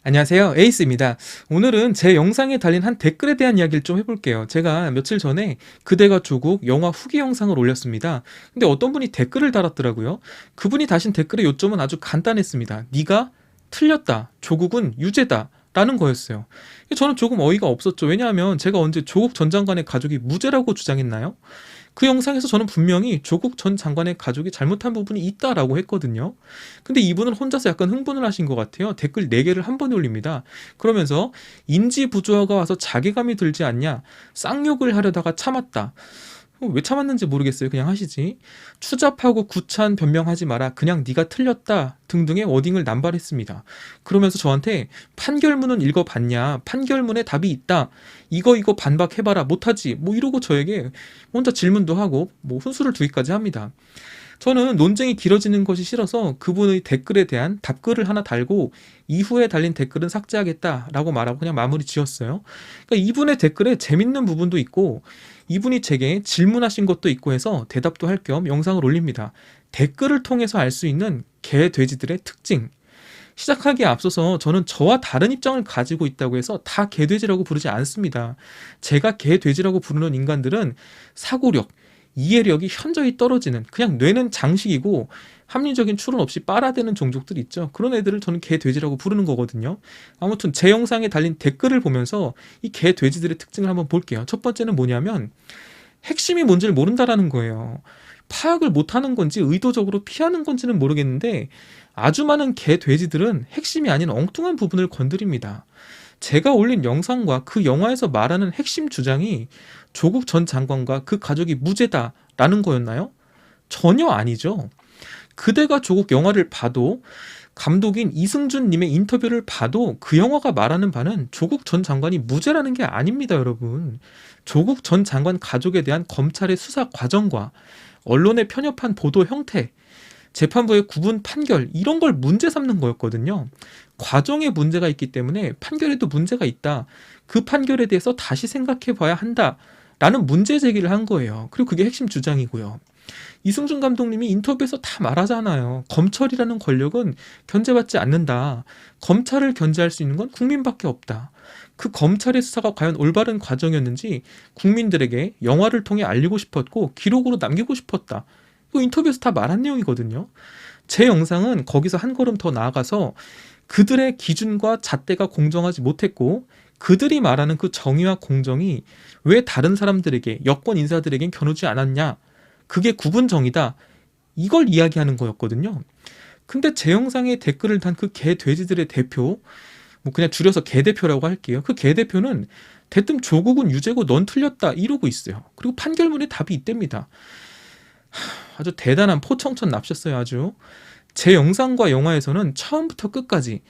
안녕하세요. 에이스입니다. 오늘은 제 영상에 달린 한 댓글에 대한 이야기를 좀 해볼게요. 제가 며칠 전에 그대가 조국 영화 후기 영상을 올렸습니다. 근데 어떤 분이 댓글을 달았더라고요. 그분이 다신 댓글의 요점은 아주 간단했습니다. 네가 틀렸다. 조국은 유죄다. 라는 거였어요. 저는 조금 어이가 없었죠. 왜냐하면 제가 언제 조국 전 장관의 가족이 무죄라고 주장했나요? 그 영상에서 저는 분명히 조국 전 장관의 가족이 잘못한 부분이 있다라고 했거든요. 근데 이분은 혼자서 약간 흥분을 하신 것 같아요. 댓글 4개를 한 번에 올립니다. 그러면서 인지 부조화가 와서 자괴감이 들지 않냐, 쌍욕을 하려다가 참았다. 왜 참았는지 모르겠어요. 그냥 하시지. 추잡하고 구차한 변명하지 마라. 그냥 네가 틀렸다. 등등의 워딩을 남발했습니다. 그러면서 저한테 판결문은 읽어봤냐? 판결문에 답이 있다. 이거 반박해봐라. 못하지. 뭐 이러고 저에게 혼자 질문도 하고 뭐 훈수를 두기까지 합니다. 저는 논쟁이 길어지는 것이 싫어서 그분의 댓글에 대한 답글을 하나 달고 이후에 달린 댓글은 삭제하겠다라고 말하고 그냥 마무리 지었어요. 그러니까 이분의 댓글에 재밌는 부분도 있고 이분이 제게 질문하신 것도 있고 해서 대답도 할 겸 영상을 올립니다. 댓글을 통해서 알 수 있는 개, 돼지들의 특징. 시작하기에 앞서서 저는 저와 다른 입장을 가지고 있다고 해서 다 개돼지라고 부르지 않습니다. 제가 개돼지라고 부르는 인간들은 사고력, 이해력이 현저히 떨어지는, 그냥 뇌는 장식이고 합리적인 추론 없이 빨아대는 종족들 있죠. 그런 애들을 저는 개돼지라고 부르는 거거든요. 아무튼 제 영상에 달린 댓글을 보면서 이 개돼지들의 특징을 한번 볼게요. 첫 번째는 뭐냐면 핵심이 뭔지를 모른다라는 거예요. 파악을 못하는 건지 의도적으로 피하는 건지는 모르겠는데 아주 많은 개 돼지들은 핵심이 아닌 엉뚱한 부분을 건드립니다. 제가 올린 영상과 그 영화에서 말하는 핵심 주장이 조국 전 장관과 그 가족이 무죄다라는 거였나요? 전혀 아니죠. 그대가 조국 영화를 봐도 감독인 이승준 님의 인터뷰를 봐도 그 영화가 말하는 바는 조국 전 장관이 무죄라는 게 아닙니다, 여러분. 조국 전 장관 가족에 대한 검찰의 수사 과정과 언론의 편협한 보도 형태, 재판부의 구분 판결, 이런 걸 문제 삼는 거였거든요. 과정에 문제가 있기 때문에 판결에도 문제가 있다. 그 판결에 대해서 다시 생각해 봐야 한다. 라는 문제 제기를 한 거예요. 그리고 그게 핵심 주장이고요. 이승준 감독님이 인터뷰에서 다 말하잖아요. 검찰이라는 권력은 견제받지 않는다. 검찰을 견제할 수 있는 건 국민밖에 없다. 그 검찰의 수사가 과연 올바른 과정이었는지 국민들에게 영화를 통해 알리고 싶었고 기록으로 남기고 싶었다. 이거 인터뷰에서 다 말한 내용이거든요. 제 영상은 거기서 한 걸음 더 나아가서 그들의 기준과 잣대가 공정하지 못했고 그들이 말하는 그 정의와 공정이 왜 다른 사람들에게, 여권 인사들에겐 겨누지 않았냐, 그게 구분 정의다, 이걸 이야기하는 거였거든요. 근데 제 영상에 댓글을 단 그 개 돼지들의 대표, 뭐 그냥 줄여서 개 대표라고 할게요. 그 개 대표는 대뜸 조국은 유죄고 넌 틀렸다 이러고 있어요. 그리고 판결문에 답이 있답니다. 아주 대단한 포청천 납셨어요. 아주. 제 영상과 영화에서는 처음부터 끝까지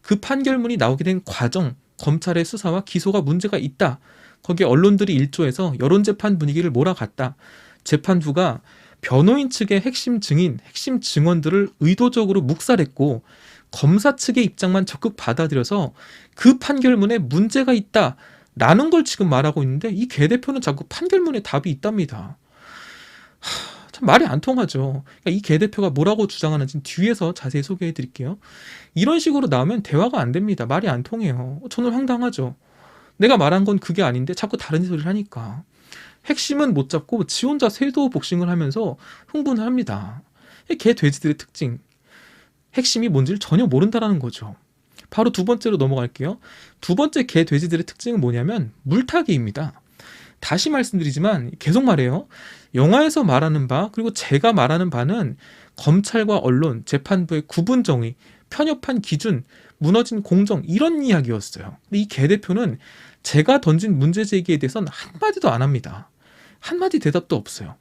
그 판결문이 나오게 된 과정, 검찰의 수사와 기소가 문제가 있다. 거기에 언론들이 일조해서 여론재판 분위기를 몰아갔다. 재판부가 변호인 측의 핵심 증인, 핵심 증언들을 의도적으로 묵살했고 검사 측의 입장만 적극 받아들여서 그 판결문에 문제가 있다. 라는 걸 지금 말하고 있는데 이 개 대표는 자꾸 판결문에 답이 있답니다. 참 말이 안 통하죠. 그러니까 이 개 대표가 뭐라고 주장하는지 뒤에서 자세히 소개해 드릴게요. 이런 식으로 나오면 대화가 안 됩니다. 말이 안 통해요. 저는 황당하죠. 내가 말한 건 그게 아닌데 자꾸 다른 소리를 하니까. 핵심은 못 잡고 지 혼자 쇄도 복싱을 하면서 흥분을 합니다. 개 돼지들의 특징. 핵심이 뭔지를 전혀 모른다라는 거죠. 바로 두 번째로 넘어갈게요. 두 번째 개 돼지들의 특징은 뭐냐면 물타기입니다. 다시 말씀드리지만 계속 말해요. 영화에서 말하는 바 그리고 제가 말하는 바는 검찰과 언론, 재판부의 구분 정의, 편협한 기준, 무너진 공정 이런 이야기였어요. 근데 이 개 대표는 제가 던진 문제 제기에 대해서는 한마디도 안 합니다. 한마디 대답도 없어요.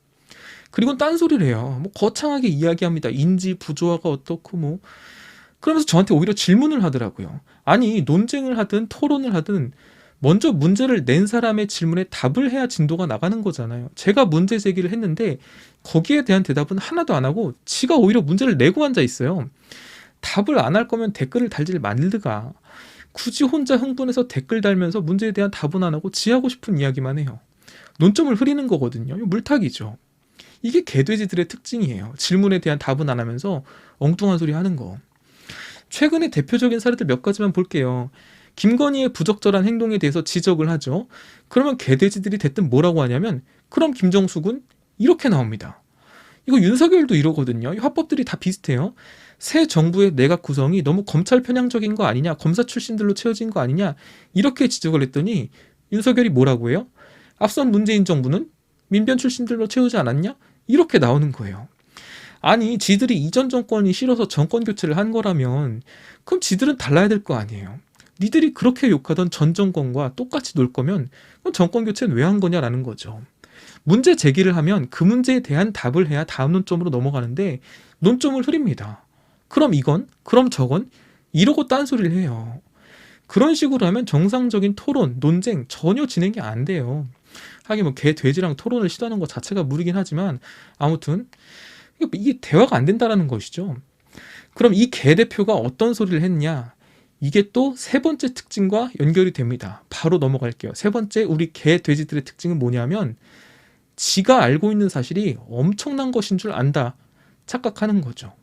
그리고 딴소리를 해요. 뭐 거창하게 이야기합니다. 인지 부조화가 어떻고 뭐 그러면서 저한테 오히려 질문을 하더라고요. 아니 논쟁을 하든 토론을 하든 먼저 문제를 낸 사람의 질문에 답을 해야 진도가 나가는 거잖아요. 제가 문제 제기를 했는데 거기에 대한 대답은 하나도 안 하고 지가 오히려 문제를 내고 앉아 있어요. 답을 안 할 거면 댓글을 달질 말든가. 굳이 혼자 흥분해서 댓글 달면서 문제에 대한 답은 안 하고 지 하고 싶은 이야기만 해요. 논점을 흐리는 거거든요. 물타기죠. 이게 개돼지들의 특징이에요. 질문에 대한 답은 안 하면서 엉뚱한 소리 하는 거. 최근에 대표적인 사례들 몇 가지만 볼게요. 김건희의 부적절한 행동에 대해서 지적을 하죠. 그러면 개돼지들이 대뜸 뭐라고 하냐면 그럼 김정숙은 이렇게 나옵니다. 이거 윤석열도 이러거든요. 이 화법들이 다 비슷해요. 새 정부의 내각 구성이 너무 검찰 편향적인 거 아니냐, 검사 출신들로 채워진 거 아니냐, 이렇게 지적을 했더니 윤석열이 뭐라고 해요? 앞선 문재인 정부는 민변 출신들로 채우지 않았냐? 이렇게 나오는 거예요. 아니, 지들이 이전 정권이 싫어서 정권 교체를 한 거라면 그럼 지들은 달라야 될 거 아니에요. 니들이 그렇게 욕하던 전 정권과 똑같이 놀 거면 그럼 정권 교체는 왜 한 거냐라는 거죠. 문제 제기를 하면 그 문제에 대한 답을 해야 다음 논점으로 넘어가는데 논점을 흐립니다. 그럼 이건, 그럼 저건, 이러고 딴소리를 해요. 그런 식으로 하면 정상적인 토론, 논쟁 전혀 진행이 안 돼요. 하긴 뭐 개, 돼지랑 토론을 시도하는 것 자체가 무리긴 하지만 아무튼 이게 대화가 안 된다라는 것이죠. 그럼 이 개 대표가 어떤 소리를 했냐? 이게 또 세 번째 특징과 연결이 됩니다. 바로 넘어갈게요. 세 번째 우리 개, 돼지들의 특징은 뭐냐면 지가 알고 있는 사실이 엄청난 것인 줄 안다 착각하는 거죠.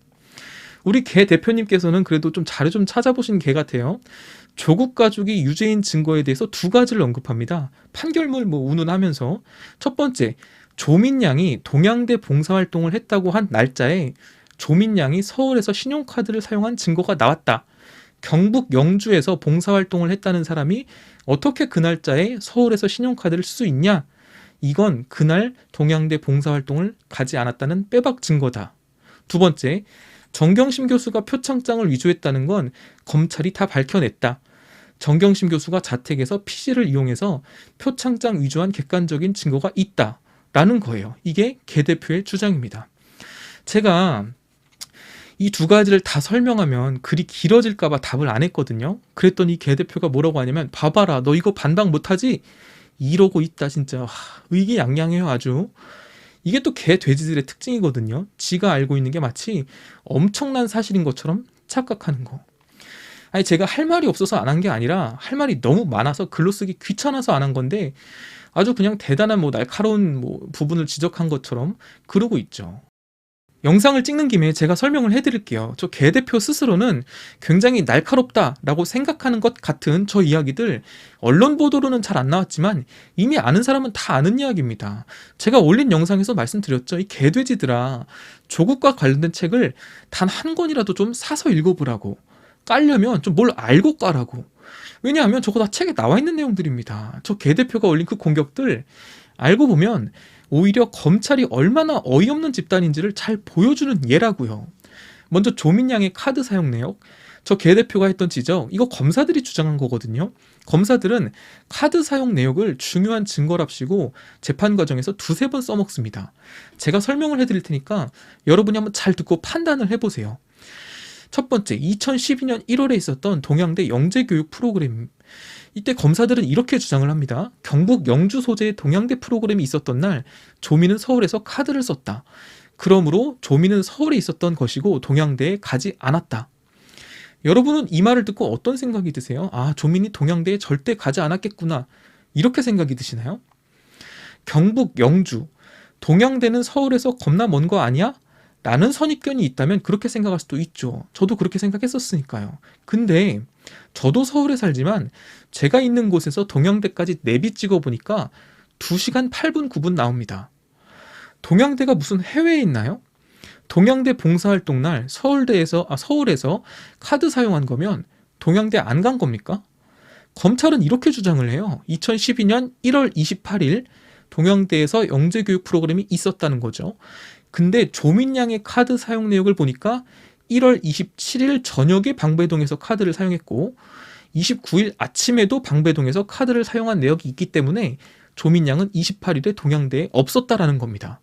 우리 개 대표님께서는 그래도 좀 자료 좀 찾아보신 개 같아요. 조국 가족이 유죄인 증거에 대해서 두 가지를 언급합니다. 판결문 운운하면서 첫 번째, 조민양이 동양대 봉사활동을 했다고 한 날짜에 조민양이 서울에서 신용카드를 사용한 증거가 나왔다. 경북 영주에서 봉사활동을 했다는 사람이 어떻게 그 날짜에 서울에서 신용카드를 쓸 수 있냐? 이건 그날 동양대 봉사활동을 가지 않았다는 빼박 증거다. 두 번째, 정경심 교수가 표창장을 위조했다는 건 검찰이 다 밝혀냈다. 정경심 교수가 자택에서 PC를 이용해서 표창장 위조한 객관적인 증거가 있다. 라는 거예요. 이게 개 대표의 주장입니다. 제가 이 두 가지를 다 설명하면 글이 길어질까봐 답을 안 했거든요. 그랬더니 개 대표가 뭐라고 하냐면 봐봐라, 너 이거 반박 못하지? 이러고 있다. 진짜 의기양양해요. 아주. 이게 또 개 돼지들의 특징이거든요. 지가 알고 있는 게 마치 엄청난 사실인 것처럼 착각하는 거. 아니, 제가 할 말이 없어서 안 한 게 아니라 할 말이 너무 많아서 글로 쓰기 귀찮아서 안 한 건데 아주 그냥 대단한 날카로운 부분을 지적한 것처럼 그러고 있죠. 영상을 찍는 김에 제가 설명을 해드릴게요. 저 개 대표 스스로는 굉장히 날카롭다라고 생각하는 것 같은 저 이야기들 언론 보도로는 잘 안 나왔지만 이미 아는 사람은 다 아는 이야기입니다. 제가 올린 영상에서 말씀드렸죠. 이 개돼지들아, 조국과 관련된 책을 단 한 권이라도 좀 사서 읽어보라고. 깔려면 좀 뭘 알고 까라고. 왜냐하면 저거 다 책에 나와 있는 내용들입니다. 저 개 대표가 올린 그 공격들 알고 보면 오히려 검찰이 얼마나 어이없는 집단인지를 잘 보여주는 예라고요. 먼저 조민양의 카드 사용 내역, 저 개 대표가 했던 지적, 이거 검사들이 주장한 거거든요. 검사들은 카드 사용 내역을 중요한 증거랍시고 재판 과정에서 두세 번 써먹습니다. 제가 설명을 해드릴 테니까 여러분이 한번 잘 듣고 판단을 해보세요. 첫 번째, 2012년 1월에 있었던 동양대 영재교육 프로그램. 이때 검사들은 이렇게 주장을 합니다. 경북 영주 소재의 동양대 프로그램이 있었던 날 조민은 서울에서 카드를 썼다. 그러므로 조민은 서울에 있었던 것이고 동양대에 가지 않았다. 여러분은 이 말을 듣고 어떤 생각이 드세요? 아, 조민이 동양대에 절대 가지 않았겠구나. 이렇게 생각이 드시나요? 경북 영주, 동양대는 서울에서 겁나 먼 거 아니야? 라는 선입견이 있다면 그렇게 생각할 수도 있죠. 저도 그렇게 생각했었으니까요. 근데 저도 서울에 살지만 제가 있는 곳에서 동양대까지 내비 찍어보니까 2시간 8분 9분 나옵니다. 동양대가 무슨 해외에 있나요? 동양대 봉사활동 날 서울에서 카드 사용한 거면 동양대 안 간 겁니까? 검찰은 이렇게 주장을 해요. 2012년 1월 28일 동양대에서 영재교육 프로그램이 있었다는 거죠. 근데 조민양의 카드 사용 내역을 보니까 1월 27일 저녁에 방배동에서 카드를 사용했고 29일 아침에도 방배동에서 카드를 사용한 내역이 있기 때문에 조민양은 28일에 동양대에 없었다라는 겁니다.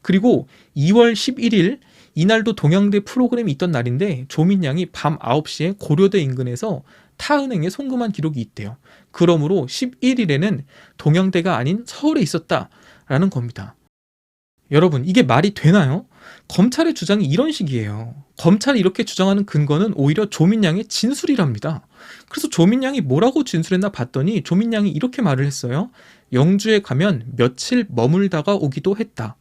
그리고 2월 11일 이날도 동양대 프로그램이 있던 날인데 조민양이 밤 9시에 고려대 인근에서 타은행에 송금한 기록이 있대요. 그러므로 11일에는 동양대가 아닌 서울에 있었다라는 겁니다. 여러분, 이게 말이 되나요? 검찰의 주장이 이런 식이에요. 검찰이 이렇게 주장하는 근거는 오히려 조민양의 진술이랍니다. 그래서 조민양이 뭐라고 진술했나 봤더니 조민양이 이렇게 말을 했어요. 영주에 가면 며칠 머물다가 오기도 했다.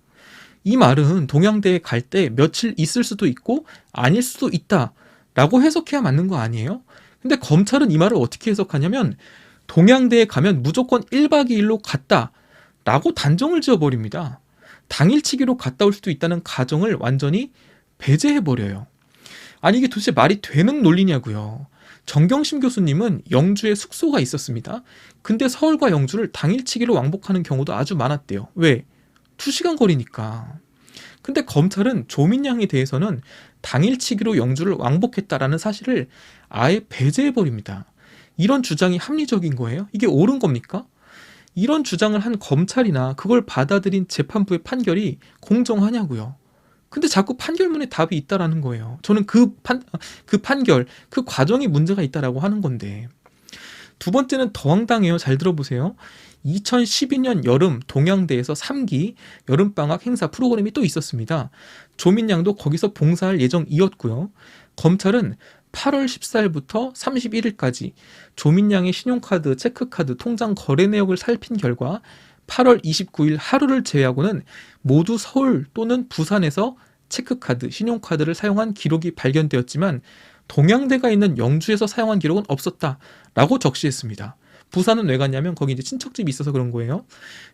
이 말은 동양대에 갈 때 며칠 있을 수도 있고 아닐 수도 있다 라고 해석해야 맞는 거 아니에요? 근데 검찰은 이 말을 어떻게 해석하냐면 동양대에 가면 무조건 1박 2일로 갔다 라고 단정을 지어버립니다. 당일치기로 갔다 올 수도 있다는 가정을 완전히 배제해버려요. 아니 이게 도대체 말이 되는 논리냐고요. 정경심 교수님은 영주에 숙소가 있었습니다. 근데 서울과 영주를 당일치기로 왕복하는 경우도 아주 많았대요. 왜? 2시간 거리니까. 근데 검찰은 조민양에 대해서는 당일치기로 영주를 왕복했다라는 사실을 아예 배제해버립니다. 이런 주장이 합리적인 거예요? 이게 옳은 겁니까? 이런 주장을 한 검찰이나 그걸 받아들인 재판부의 판결이 공정하냐고요. 근데 자꾸 판결문에 답이 있다라는 거예요. 저는 그 판결, 그 과정이 문제가 있다라고 하는 건데. 두 번째는 더 황당해요. 잘 들어보세요. 2012년 여름 동양대에서 3기 여름방학 행사 프로그램이 또 있었습니다. 조민양도 거기서 봉사할 예정이었고요. 검찰은 8월 14일부터 31일까지 조민양의 신용카드, 체크카드, 통장 거래 내역을 살핀 결과 8월 29일 하루를 제외하고는 모두 서울 또는 부산에서 체크카드, 신용카드를 사용한 기록이 발견되었지만 동양대가 있는 영주에서 사용한 기록은 없었다라고 적시했습니다. 부산은 왜 갔냐면 거기 이제 친척집이 있어서 그런 거예요.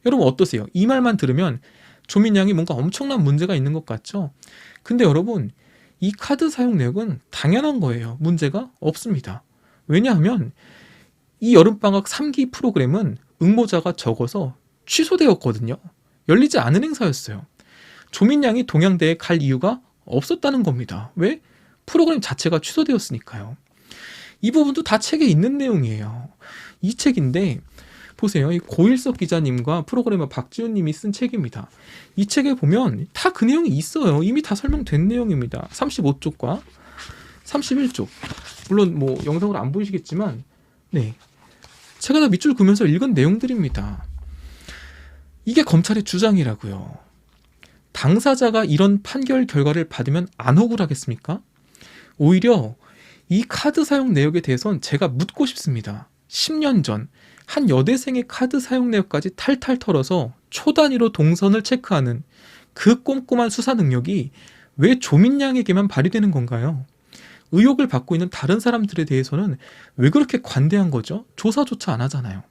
여러분 어떠세요? 이 말만 들으면 조민양이 뭔가 엄청난 문제가 있는 것 같죠? 근데 여러분 이 카드 사용 내역은 당연한 거예요. 문제가 없습니다. 왜냐하면 이 여름방학 3기 프로그램은 응모자가 적어서 취소되었거든요. 열리지 않은 행사였어요. 조민양이 동양대에 갈 이유가 없었다는 겁니다. 왜? 프로그램 자체가 취소되었으니까요. 이 부분도 다 책에 있는 내용이에요. 이 책인데 보세요. 이 고일석 기자님과 프로그래머 박지훈 님이 쓴 책입니다. 이 책에 보면 다 그 내용이 있어요. 이미 다 설명된 내용입니다. 35쪽과 31쪽. 물론 뭐 영상으로 안 보이시겠지만 네. 제가 다 밑줄 그으면서 읽은 내용들입니다. 이게 검찰의 주장이라고요. 당사자가 이런 판결 결과를 받으면 안 억울하겠습니까? 오히려 이 카드 사용 내역에 대해서는 제가 묻고 싶습니다. 10년 전 한 여대생의 카드 사용 내역까지 탈탈 털어서 초 단위로 동선을 체크하는 그 꼼꼼한 수사 능력이 왜 조민양에게만 발휘되는 건가요? 의혹을 받고 있는 다른 사람들에 대해서는 왜 그렇게 관대한 거죠? 조사조차 안 하잖아요.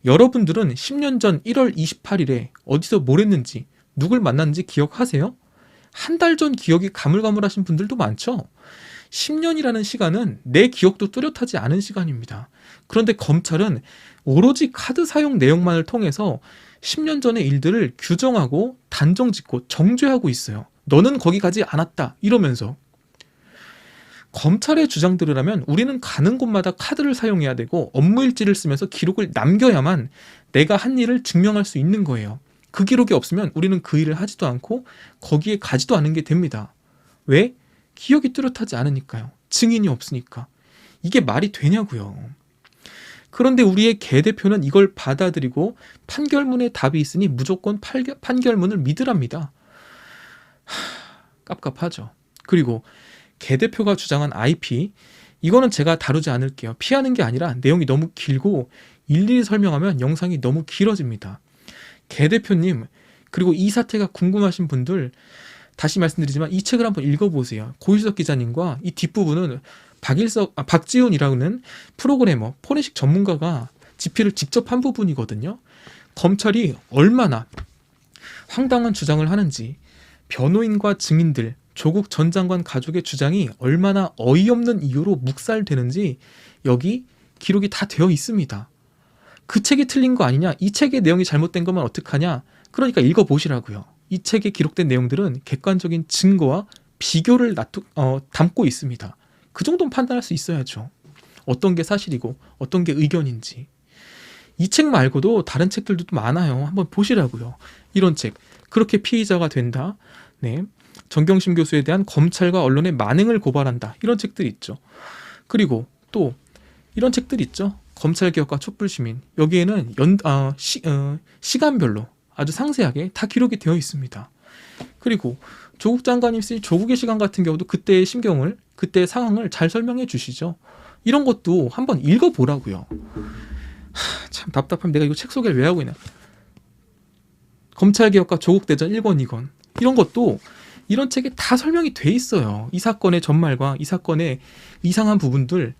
여러분들은 10년 전 1월 28일에 어디서 뭘 했는지 누굴 만났는지 기억하세요? 한 달 전 기억이 가물가물하신 분들도 많죠? 10년이라는 시간은 내 기억도 뚜렷하지 않은 시간입니다. 그런데 검찰은 오로지 카드 사용 내용만을 통해서 10년 전의 일들을 규정하고 단정 짓고 정죄하고 있어요. 너는 거기 가지 않았다 이러면서. 검찰의 주장들을 우리는 가는 곳마다 카드를 사용해야 되고 업무일지를 쓰면서 기록을 남겨야만 내가 한 일을 증명할 수 있는 거예요. 그 기록이 없으면 우리는 그 일을 하지도 않고 거기에 가지도 않은 게 됩니다. 왜? 기억이 뚜렷하지 않으니까요. 증인이 없으니까. 이게 말이 되냐고요. 그런데 우리의 개 대표는 이걸 받아들이고 판결문에 답이 있으니 무조건 판결문을 믿으랍니다. 깝깝하죠. 그리고 개 대표가 주장한 IP, 이거는 제가 다루지 않을게요. 피하는 게 아니라 내용이 너무 길고 일일이 설명하면 영상이 너무 길어집니다. 개 대표님, 그리고 이 사태가 궁금하신 분들 다시 말씀드리지만 이 책을 한번 읽어보세요. 고일석 기자님과 이 뒷부분은 박지훈이라는 프로그래머, 포렌식 전문가가 집필을 직접 한 부분이거든요. 검찰이 얼마나 황당한 주장을 하는지, 변호인과 증인들, 조국 전 장관 가족의 주장이 얼마나 어이없는 이유로 묵살되는지 여기 기록이 다 되어 있습니다. 그 책이 틀린 거 아니냐? 이 책의 내용이 잘못된 거면 어떡하냐? 그러니까 읽어보시라고요. 이 책에 기록된 내용들은 객관적인 증거와 비교를 담고 있습니다. 그 정도는 판단할 수 있어야죠. 어떤 게 사실이고 어떤 게 의견인지. 이 책 말고도 다른 책들도 많아요. 한번 보시라고요. 이런 책. 그렇게 피의자가 된다. 네. 정경심 교수에 대한 검찰과 언론의 만행을 고발한다. 이런 책들이 있죠. 그리고 또 이런 책들이 있죠. 검찰개혁과 촛불시민. 여기에는 시간별로 아주 상세하게 다 기록이 되어 있습니다. 그리고 조국 장관님 쓴 조국의 시간 같은 경우도 그때의 심경을, 그때의 상황을 잘 설명해 주시죠. 이런 것도 한번 읽어보라고요. 참 답답하면 내가 이거 책 소개를 왜 하고 있나. 검찰개혁과 조국대전 1권 2권 이런 것도 이런 책에 다 설명이 돼 있어요. 이 사건의 전말과 이 사건의 이상한 부분들.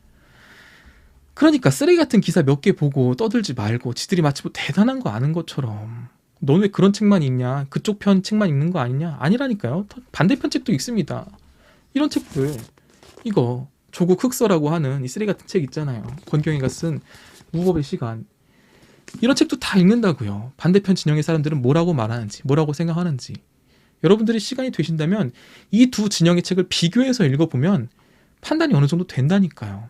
그러니까 쓰레기 같은 기사 몇 개 보고 떠들지 말고 지들이 마치 뭐 대단한 거 아는 것처럼 넌 왜 그런 책만 읽냐? 그쪽 편 책만 읽는 거 아니냐? 아니라니까요. 반대편 책도 읽습니다. 이런 책들 이거 조국 흑서라고 하는 이 쓰레기 같은 책 있잖아요. 권경이가 쓴 무법의 시간. 이런 책도 다 읽는다고요. 반대편 진영의 사람들은 뭐라고 말하는지, 뭐라고 생각하는지. 여러분들이 시간이 되신다면 이 두 진영의 책을 비교해서 읽어보면 판단이 어느 정도 된다니까요.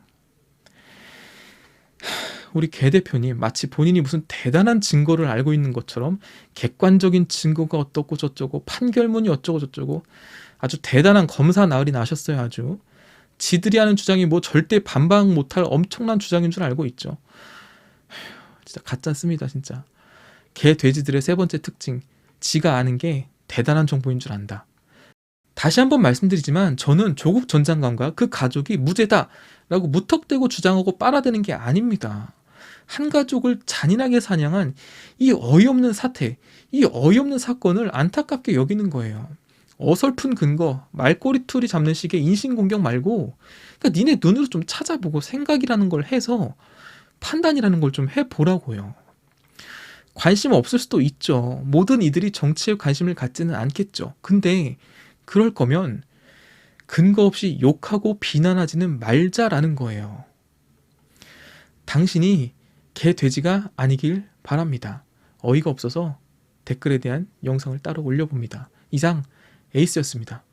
우리 개 대표님 마치 본인이 무슨 대단한 증거를 알고 있는 것처럼 객관적인 증거가 어떻고 저쩌고 판결문이 어쩌고 저쩌고 아주 대단한 검사 나으리 나셨어요. 아주 지들이 하는 주장이 뭐 절대 반박 못할 엄청난 주장인 줄 알고 있죠. 진짜 가짜습니다. 진짜 개 돼지들의 세 번째 특징, 지가 아는 게 대단한 정보인 줄 안다. 다시 한번 말씀드리지만 저는 조국 전 장관과 그 가족이 무죄다라고 무턱대고 주장하고 빨아대는 게 아닙니다. 한 가족을 잔인하게 사냥한 이 어이없는 사태, 이 어이없는 사건을 안타깝게 여기는 거예요. 어설픈 근거, 말꼬리투리 잡는 식의 인신공격 말고 그러니까 니네 눈으로 좀 찾아보고 생각이라는 걸 해서 판단이라는 걸 좀 해보라고요. 관심 없을 수도 있죠. 모든 이들이 정치에 관심을 갖지는 않겠죠. 근데 그럴 거면 근거 없이 욕하고 비난하지는 말자라는 거예요. 당신이 개 돼지가 아니길 바랍니다. 어이가 없어서 댓글에 대한 영상을 따로 올려봅니다. 이상 에이스였습니다.